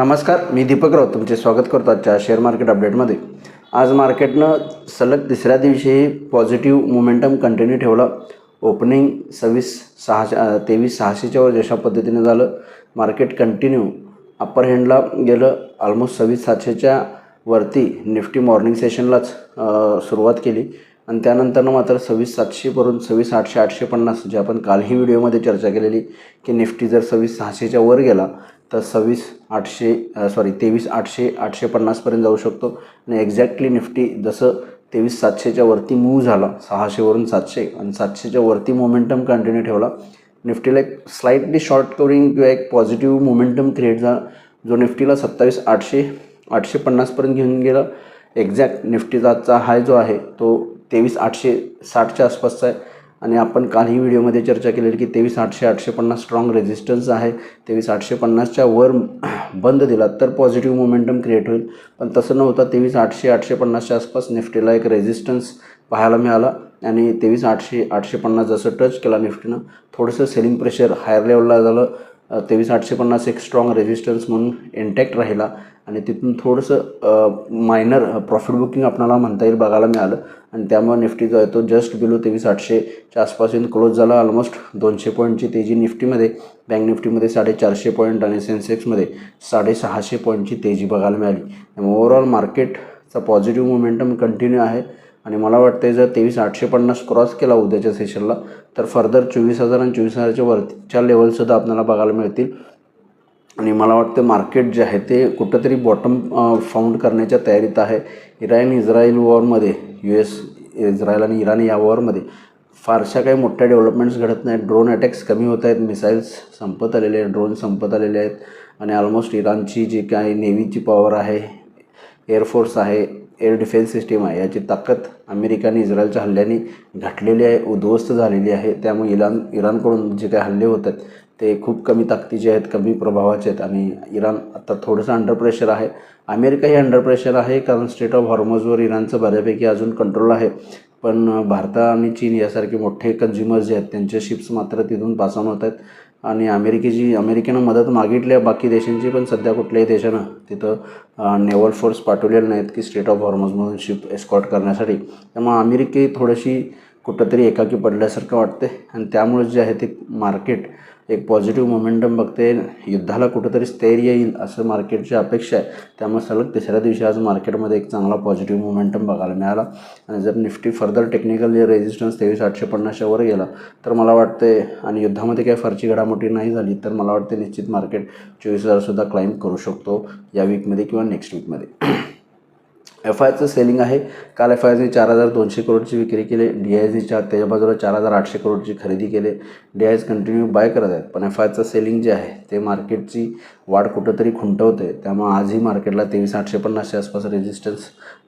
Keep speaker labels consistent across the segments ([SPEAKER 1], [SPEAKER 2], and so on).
[SPEAKER 1] नमस्कार, मी दीपक राऊत तुमचे स्वागत करतो आजच्या शेअर मार्केट अपडेटमध्ये. आज मार्केटनं सलग तिसऱ्या दिवशी पॉझिटिव्ह मोमेंटम कंटिन्यू ठेवला. ओपनिंग 23,600च्या वर जशा पद्धतीने झालं. मार्केट कंटिन्यू अप्पर हँडला गेलं. ऑलमोस्ट 26,700च्या वरती निफ्टी मॉर्निंग सेशनलाच सुरुवात केली आणि त्यानंतरनं मात्र 26,700 वरून 26,800 850 जे आपण कालही व्हिडिओमध्ये चर्चा केलेली की निफ्टी जर 26,600च्या वर गेला तर 23,800 850पर्यंत जाऊ शकतो. आणि एक्झॅक्टली निफ्टी जसं 23,700च्या वरती मूव्ह झाला, 600वरून 700 आणि 700च्या वरती मोमेंटम कंटिन्यू ठेवला. निफ्टीला एक स्लाइटली शॉर्ट कवरिंग किंवा एक पॉझिटिव्ह मोमेंटम क्रिएट झाला जो निफ्टीला 27,800 850पर्यंत घेऊन गेला. एक्झॅक्ट निफ्टीचा आजचा हाय जो आहे तो 23,860च्या आसपासचा आहे आणि आपण कालही व्हिडिओमध्ये चर्चा केलेली की 23,800 850 स्ट्रॉंग रेझिस्टन्स आहे. 23,850च्या वर बंद दिला तर पॉझिटिव्ह मोमेंटम क्रिएट होईल, पण तसं नव्हतं. 23,800 850च्या आसपास निफ्टीला एक रेझिस्टन्स पाहायला मिळाला आणि 23,800 850 जसं टच केला निफ्टीनं थोडंसं सेलिंग प्रेशर हायर लेवलला झालं. 23,850 एक स्ट्रॉंग रेझिस्टन्स म्हणून इंटॅक्ट राहिला आणि तिथून थोडंसं मायनर प्रॉफिट बुकिंग आपल्याला म्हणता येईल बघायला मिळालं आणि त्यामुळे निफ्टी जो आहे तो जस्ट बिलो 23,800च्या आसपास येऊन क्लोज झाला. ऑलमोस्ट 200 पॉईंटची तेजी निफ्टीमध्ये, बँक निफ्टीमध्ये 450 पॉईंट आणि सेन्सेक्समध्ये 650 पॉईंटची तेजी बघायला मिळाली. त्यामुळे ओव्हरऑल मार्केटचा पॉझिटिव्ह मोमेंटम कंटिन्यू आहे आणि मला वाटतं जर 23,850 क्रॉस केला उद्याच्या सेशनला तर फर्दर 24,000 आणि 24,000च्या वरच्या लेवलसुद्धा आपल्याला बघायला मिळतील. आणि मला वाटतं मार्केट जे आहे ते कुठंतरी बॉटम फाउंड करण्याच्या तयारीत आहे. इस्रायल वॉरमध्ये इस्रायल आणि इराण या वॉरमध्ये फारशा काही मोठ्या डेव्हलपमेंट्स घडत नाहीत. ड्रोन अटॅक्स कमी होत आहेत, मिसाईल्स संपत आलेले आहेत, ड्रोन संपत आलेले आहेत आणि ऑलमोस्ट इराणची जी काही नेव्हीची पॉवर आहे, एअरफोर्स आहे, एअर डिफेन्स सिस्टीम आहे, याची ताकद अमेरिका आणि इस्रायलच्या हल्ल्याने घटलेली आहे, उद्ध्वस्त झालेली आहे. त्यामुळे इराणकडून जे काही हल्ले होत आहेत ते खूप कमी ताकदीचे आहेत, कमी प्रभावाचे आहेत आणि इराण आता थोडंसं अंडर प्रेशर आहे. अमेरिकाही अंडर प्रेशर आहे कारण स्ट्रेट ऑफ हॉर्मझवर इराणचं बऱ्यापैकी अजून कंट्रोल आहे, पण भारत आणि चीन यासारखे मोठे कन्झ्युमर्स जे आहेत त्यांचे शिप्स मात्र तिथून पास ऑन होत आहेत आणि अमेरिकेनं मदत मागितली आहे बाकी देशांची, पण सध्या कुठल्याही देशानं तिथं नेव्हल फोर्स पाठवलेले नाहीत की स्ट्रेट ऑफ हॉर्मझमधून शिप एस्कॉर्ट करण्यासाठी. त्यामुळे अमेरिके थोडीशी कुठंतरी एकाकी पडल्यासारखं वाटते आणि त्यामुळे जे आहे ते मार्केट एक पॉझिटिव्ह मोमेंटम बघते. युद्धाला कुठंतरी स्थैर्य येईल असं मार्केटची अपेक्षा आहे. त्यामुळे सलग तिसऱ्या दिवशी आज मार्केटमध्ये एक चांगला पॉझिटिव्ह मोमेंटम बघायला मिळाला आणि जर निफ्टी फर्दर टेक्निकल रेझिस्टन्स 23,850च्या वर गेला तर मला वाटते आणि युद्धामध्ये काही फारची घडामोडी नाही झाली तर मला वाटते निश्चित मार्केट 24,000सुद्धा क्लाइंब करू शकतो या वीकमध्ये किंवा नेक्स्ट वीकमध्ये. FIचं सेलिंग आहे. काल FIने 4,200 करोडची विक्री केली. DISच्या त्याच्या बाजूला 4,800 करोडची खरेदी केली. DIS कंटिन्यू बाय करत आहेत, पण FIचं सेलिंग जे आहे ते मार्केटची वाढ कुठंतरी खुंटवते. त्यामुळे आजही मार्केटला 23,850च्या आसपास रेझिस्टन्स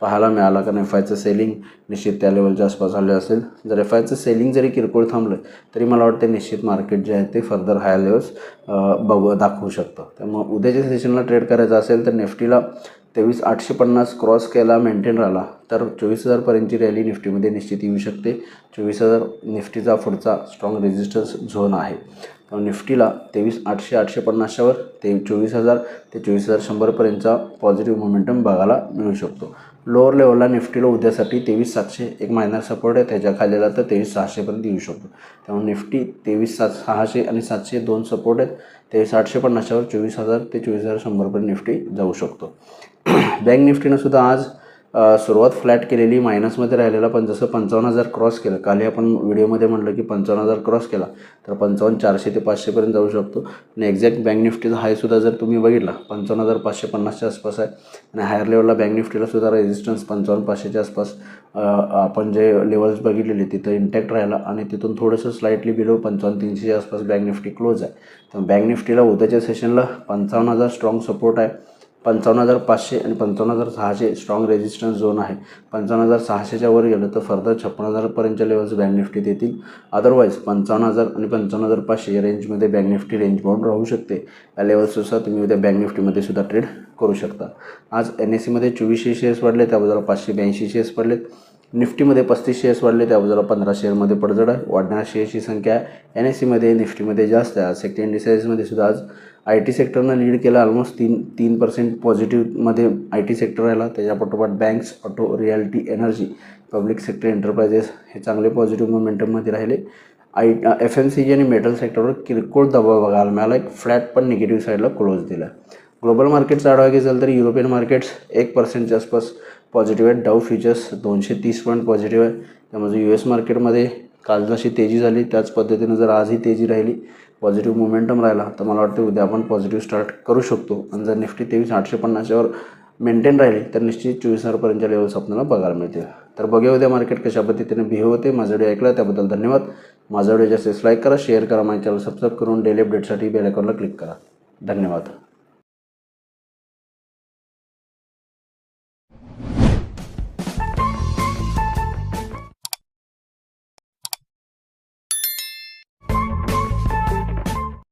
[SPEAKER 1] पाहायला मिळाला कारण FIचं सेलिंग निश्चित त्या लेवलच्या आसपास आले असेल. जर FIचं सेलिंग जरी किरकोळ थांबलं तरी मला वाटते निश्चित मार्केट जे आहे ते फर्दर हायर लेवल्स दाखवू शकतं. त्यामुळे उद्याच्या सेशनला ट्रेड करायचं असेल तर निफ्टीला 23,850 क्रॉस केला, मेंटेन राहिला तर 24,000पर्यंतची रॅली निफ्टीमध्ये निश्चित येऊ शकते. 24,000 निफ्टीचा पुढचा स्ट्रॉंग रेझिस्टन्स झोन आहे. त्यामुळे निफ्टीला 23,800 850च्या वर 24,000 ते 24,100पर्यंतचा पॉझिटिव्ह मोमेंटम बघायला मिळू शकतो. लोअर लेवलला निफ्टीला उद्यासाठी 23,700 एक मायनर सपोर्ट आहे, त्याच्या खालीला तर 23,600पर्यंत येऊ शकतो. त्यामुळे निफ्टी 23,600 आणि 700 दोन सपोर्ट आहेत. 23,850च्या वर 24,000 ते 24,100पर्यंत निफ्टी जाऊ शकतो. बँक निफ्टीनं सुद्धा आज सुरुवात फ्लॅट केलेली, मायनसमध्ये राहिलेला, पण जसं 55,000 क्रॉस केलं, कालही आपण व्हिडिओमध्ये म्हटलं की 55,000 क्रॉस केला तर 55,400 ते 500पर्यंत जाऊ शकतो. आणि एक्झॅक्ट बँक निफ्टीचा हायसुद्धा जर तुम्ही बघितला 55,550च्या आसपास आहे आणि हायर लेवलला बँक निफ्टीला सुद्धा रेझिस्टन्स 55,500च्या आसपास आपण जे लेवल्स बघितलेले तिथं इंटॅक्ट राहिला आणि तिथून थोडंसं स्लाइटली बिलो 55,300च्या आसपास बँक निफ्टी क्लोज आहे. तर बँक निफ्टीला उद्याच्या सेशनला 55,000 स्ट्रॉंग सपोर्ट आहे, 55,500 आणि 55,600 स्ट्रॉंग रेझिस्टन्स झोन आहे. 55,600च्या वर गेलं तर फर्दर 56,000पर्यंतच्या लेवल्स बँक निफ्टीत येतील. अदरवाईज 55,000 आणि 55,500 या रेंजमध्ये बँक निफ्टी रेंज बाउंड राहू शकते. या लेवल्सनुसार तुम्ही उद्या बँक निफ्टीमध्ये सुद्धा ट्रेड करू शकता. आज NSEमध्ये 2400 शेअर्स वाढले, त्या बाजूला 582 शेअर्स पडलेत. निफ्टीमध्ये 35 शेअर्स वाढले, त्या बाजूला 15 शेअरमध्ये पडझड आहे. वाढणाऱ्या शेअर्सची संख्या NSEमध्ये निफ्टीमध्ये जास्त आहे. सेक्टर इंडिसेसमध्ये सुद्धा आज IT सेक्टरनं लीड केलं, ऑलमोस्ट 3% पॉझिटिव्हमध्ये IT सेक्टर राहिला. त्याच्यापाठोपाठ banks, auto, realty, energy, public sector, enterprises हे चांगले पॉझिटिव्ह मोमेंटममध्ये राहिले. FMCG आणि मेटल सेक्टरवर किरकोळ दबाव बघायला मिळाला. एक फ्लॅट पण निगेटिव्ह साईडला क्लोज दिला. ग्लोबल मार्केटचा आढावा घेतला तर युरोपियन मार्केट्स 1%च्या आसपास पॉझिटिव्ह आहेत. डाऊ फ्युचर्स 230 पॉईंट पॉझिटिव्ह आहे. त्यामुळे US मार्केटमध्ये काल जशी तेजी झाली त्याच पद्धतीनं जर आजही तेजी राहिली, पॉझिटिव्ह मोमेंटम राहिला, तर मला वाटतं उद्या आपण पॉझिटिव्ह स्टार्ट करू शकतो. आणि जर निफ्टी 23,850वर मेंटेन राहिली तर निश्चित 24,000पर्यंतच्या लेवल्स आपल्याला बघायला मिळतील. तर बघूया उद्या मार्केट कशा पद्धतीने बिहेव होते. माझा व्हिडिओ ऐकला त्याबद्दल धन्यवाद. माझा व्हिडिओ जास्तीत लाईक करा, शेअर करा, माझ्या चॅनल सबस्क्राईब करून डेली अपडेटसाठी बेल आयकॉनला क्लिक करा. धन्यवाद.